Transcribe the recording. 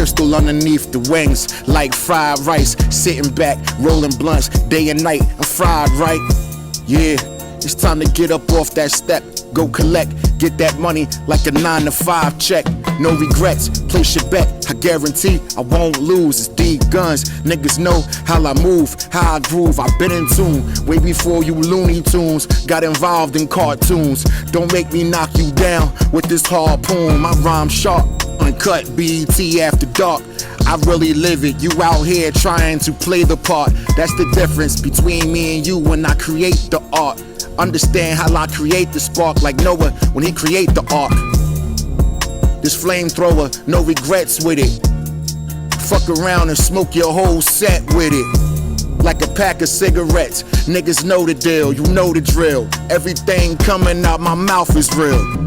crystal underneath the wings, like fried rice. Sitting back, rolling blunts, day and night. I'm fried, right? Yeah, it's time to get up off that step. Go collect, get that money like a 9 to 5 check. No regrets, place your bet. I guarantee I won't lose. It's D guns. Niggas know how I move, how I groove. I've been in tune way before you Looney Tunes got involved in cartoons. Don't make me knock you down with this harpoon. My rhyme sharp, uncut, BET after dark. I really live it. You out here trying to play the part. That's the difference between me and you when I create the art. Understand how I create the spark like Noah when he create the ark. This flamethrower, no regrets with it. Fuck around and smoke your whole set with it. Like a pack of cigarettes. Niggas know the deal, you know the drill. Everything coming out my mouth is real.